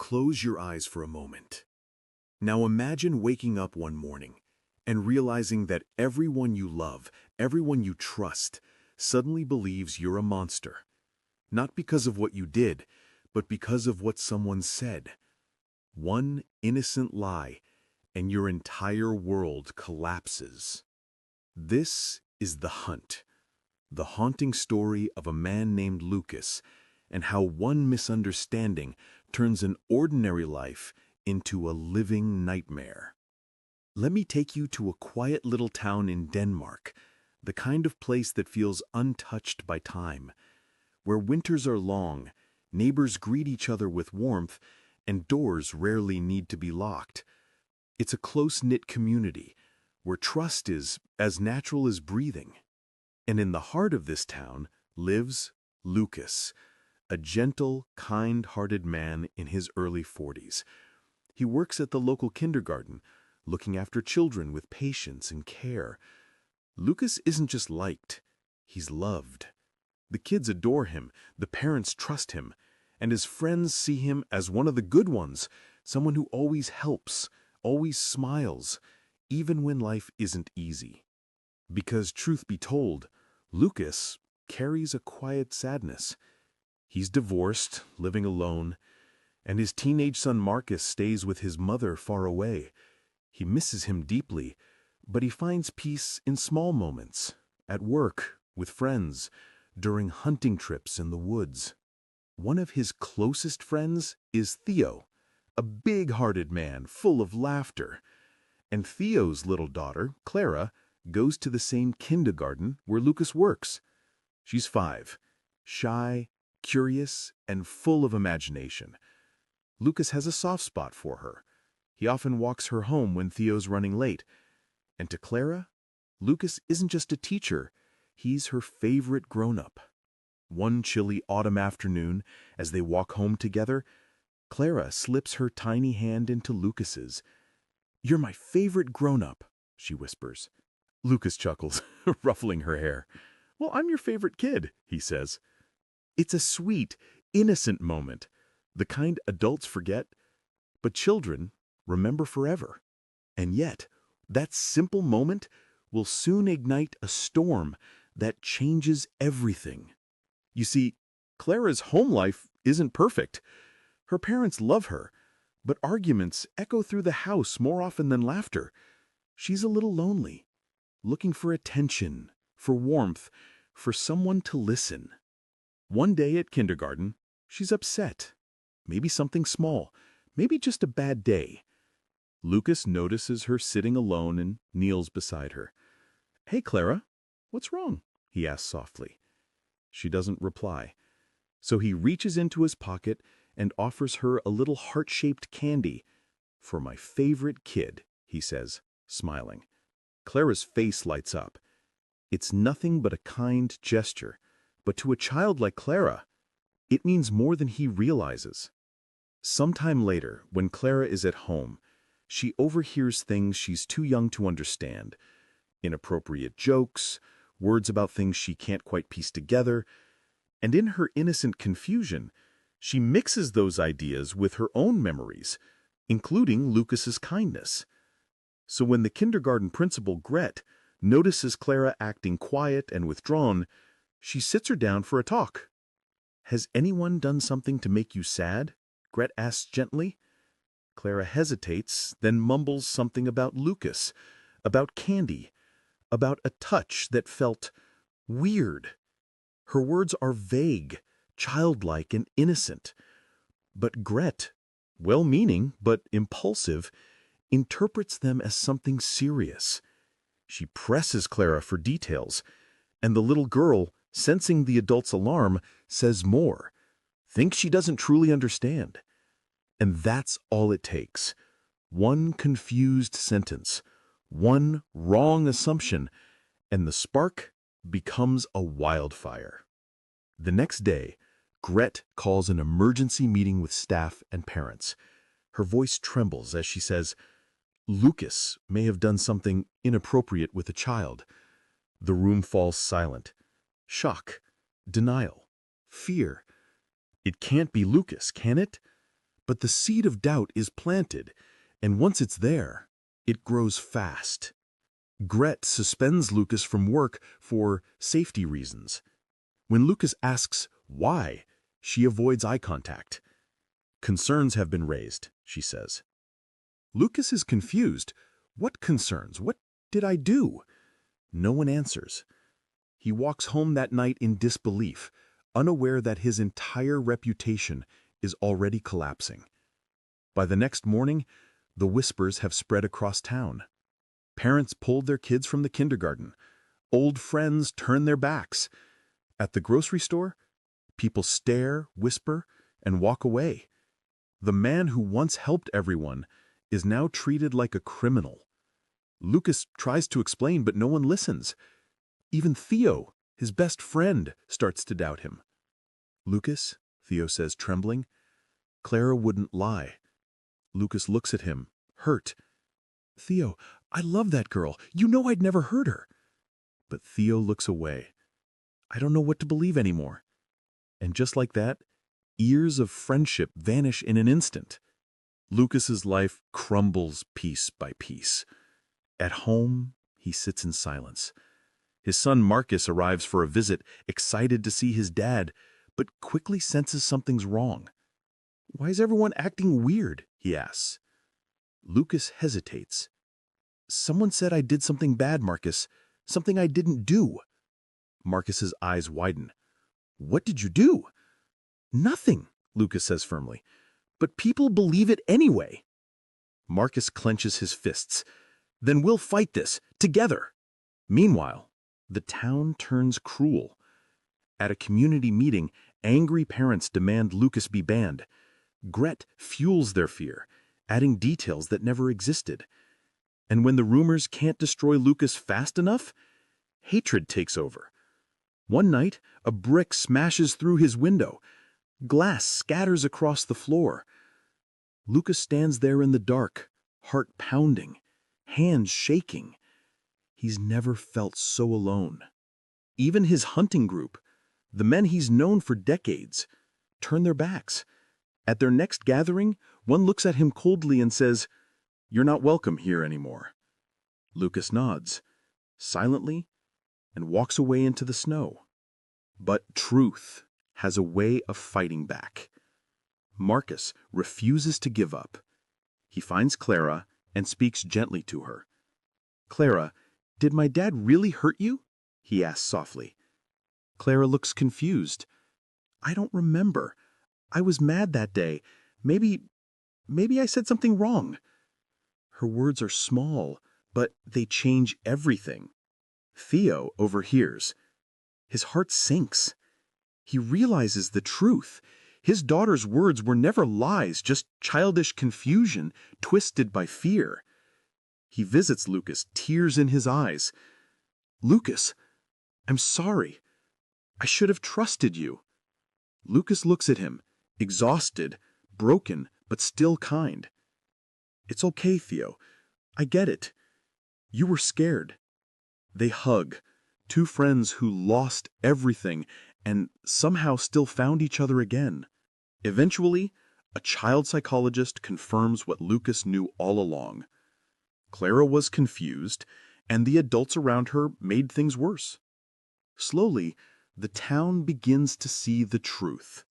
Close your eyes for a moment. Now imagine waking up one morning and realizing that everyone you love, everyone you trust, suddenly believes you're a monster. Not because of what you did, but because of what someone said. One innocent lie, and your entire world collapses. This is The Hunt, the haunting story of a man named Lucas, and how one misunderstanding turns an ordinary life into a living nightmare. Let me take you to a quiet little town in Denmark, the kind of place that feels untouched by time, where winters are long, neighbors greet each other with warmth, and doors rarely need to be locked. It's a close-knit community, where trust is as natural as breathing. And in the heart of this town lives Lucas, a gentle, kind-hearted man in his early 40s. He works at the local kindergarten, looking after children with patience and care. Lucas isn't just liked, he's loved. The kids adore him, the parents trust him, and his friends see him as one of the good ones, someone who always helps, always smiles, even when life isn't easy. Because, truth be told, Lucas carries a quiet sadness. He's divorced, living alone, and his teenage son Marcus stays with his mother far away. He misses him deeply, but he finds peace in small moments, at work, with friends, during hunting trips in the woods. One of his closest friends is Theo, a big-hearted man full of laughter. And Theo's little daughter, Clara, goes to the same kindergarten where Lucas works. She's 5, shy, curious, and full of imagination. Lucas has a soft spot for her. He often walks her home when Theo's running late. And to Clara, Lucas isn't just a teacher, he's her favorite grown-up. One chilly autumn afternoon, as they walk home together, Clara slips her tiny hand into Lucas's. "You're my favorite grown-up," she whispers. Lucas chuckles, ruffling her hair. "Well, I'm your favorite kid," he says. It's a sweet, innocent moment, the kind adults forget, but children remember forever. And yet, that simple moment will soon ignite a storm that changes everything. You see, Clara's home life isn't perfect. Her parents love her, but arguments echo through the house more often than laughter. She's a little lonely, looking for attention, for warmth, for someone to listen. One day at kindergarten, she's upset. Maybe something small, maybe just a bad day. Lucas notices her sitting alone and kneels beside her. "Hey, Clara, what's wrong?" he asks softly. She doesn't reply. So he reaches into his pocket and offers her a little heart-shaped candy. "For my favorite kid," he says, smiling. Clara's face lights up. It's nothing but a kind gesture, but to a child like Clara, it means more than he realizes. Sometime later, when Clara is at home, she overhears things she's too young to understand. Inappropriate jokes, words about things she can't quite piece together, and in her innocent confusion, she mixes those ideas with her own memories, including Lucas's kindness. So when the kindergarten principal, Gret, notices Clara acting quiet and withdrawn, she sits her down for a talk. "Has anyone done something to make you sad?" Gret asks gently. Clara hesitates, then mumbles something about Lucas, about candy, about a touch that felt weird. Her words are vague, childlike, and innocent. But Gret, well-meaning but impulsive, interprets them as something serious. She presses Clara for details, and the little girl, sensing the adult's alarm, says more, thinks she doesn't truly understand. And that's all it takes. One confused sentence, one wrong assumption, and the spark becomes a wildfire. The next day, Gret calls an emergency meeting with staff and parents. Her voice trembles as she says, "Lucas may have done something inappropriate with a child." The room falls silent. Shock, denial, fear. It can't be Lucas, can it? But the seed of doubt is planted, and once it's there, it grows fast. Gret suspends Lucas from work for safety reasons. When Lucas asks why, she avoids eye contact. "Concerns have been raised," she says. Lucas is confused. What concerns? What did I do? No one answers. He walks home that night in disbelief, unaware that his entire reputation is already collapsing. By the next morning, the whispers have spread across town. Parents pulled their kids from the kindergarten. Old friends turn their backs. At the grocery store, people stare, whisper, and walk away. The man who once helped everyone is now treated like a criminal. Lucas tries to explain, but no one listens. Even Theo, his best friend, starts to doubt him. "Lucas," Theo says, trembling, "Clara wouldn't lie." Lucas looks at him, hurt. "Theo, I love that girl. You know I'd never hurt her." But Theo looks away. "I don't know what to believe anymore." And just like that, years of friendship vanish in an instant. Lucas's life crumbles piece by piece. At home, he sits in silence. His son Marcus arrives for a visit, excited to see his dad, but quickly senses something's wrong. "Why is everyone acting weird?" he asks. Lucas hesitates. "Someone said I did something bad, Marcus. Something I didn't do." Marcus's eyes widen. "What did you do?" "Nothing," Lucas says firmly. "But people believe it anyway." Marcus clenches his fists. "Then we'll fight this, together." Meanwhile, the town turns cruel. At a community meeting, angry parents demand Lucas be banned. Gret fuels their fear, adding details that never existed. And when the rumors can't destroy Lucas fast enough, hatred takes over. One night, a brick smashes through his window. Glass scatters across the floor. Lucas stands there in the dark, heart pounding, hands shaking. He's never felt so alone. Even his hunting group, the men he's known for decades, turn their backs. At their next gathering, one looks at him coldly and says, "You're not welcome here anymore." Lucas nods, silently, and walks away into the snow. But truth has a way of fighting back. Marcus refuses to give up. He finds Clara and speaks gently to her. "Clara, did my dad really hurt you?" he asks softly. Clara looks confused. "I don't remember. I was mad that day. Maybe I said something wrong." Her words are small, but they change everything. Theo overhears. His heart sinks. He realizes the truth. His daughter's words were never lies, just childish confusion, twisted by fear. He visits Lucas, tears in his eyes. "Lucas, I'm sorry. I should have trusted you." Lucas looks at him, exhausted, broken, but still kind. "It's okay, Theo. I get it. You were scared." They hug, two friends who lost everything and somehow still found each other again. Eventually, a child psychologist confirms what Lucas knew all along. Clara was confused, and the adults around her made things worse. Slowly, the town begins to see the truth.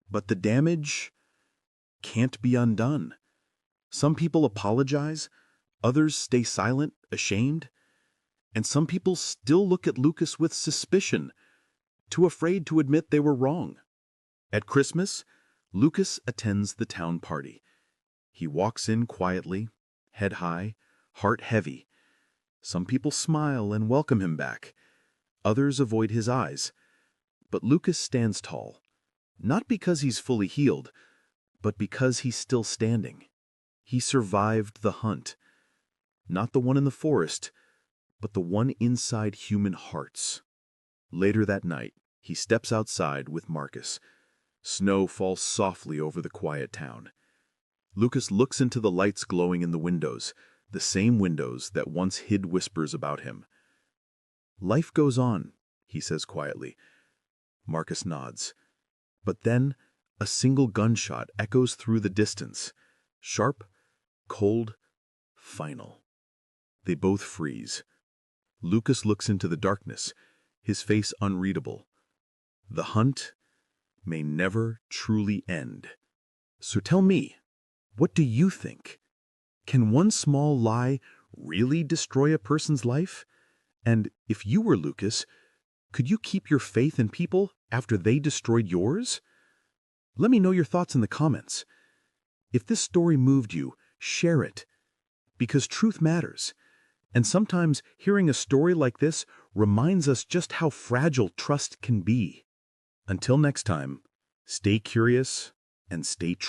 But the damage can't be undone. Some people apologize, others stay silent, ashamed, and some people still look at Lucas with suspicion, too afraid to admit they were wrong. At Christmas, Lucas attends the town party. He walks in quietly, head high, heart heavy. Some people smile and welcome him back. Others avoid his eyes. But Lucas stands tall, not because he's fully healed, but because he's still standing. He survived the hunt. Not the one in the forest, but the one inside human hearts. Later that night, he steps outside with Marcus. Snow falls softly over the quiet town. Lucas looks into the lights glowing in the windows, the same windows that once hid whispers about him. "Life goes on," he says quietly. Marcus nods. But then, A single gunshot echoes through the distance. Sharp, cold, final. They both freeze. Lucas looks into the darkness, his face unreadable. The hunt may never truly end. So tell me, what do you think? Can one small lie really destroy a person's life? And if you were Lucas, could you keep your faith in people after they destroyed yours? Let me know your thoughts in the comments. If this story moved you, share it. Because truth matters. And sometimes hearing a story like this reminds us just how fragile trust can be. Until next time, stay curious and stay true.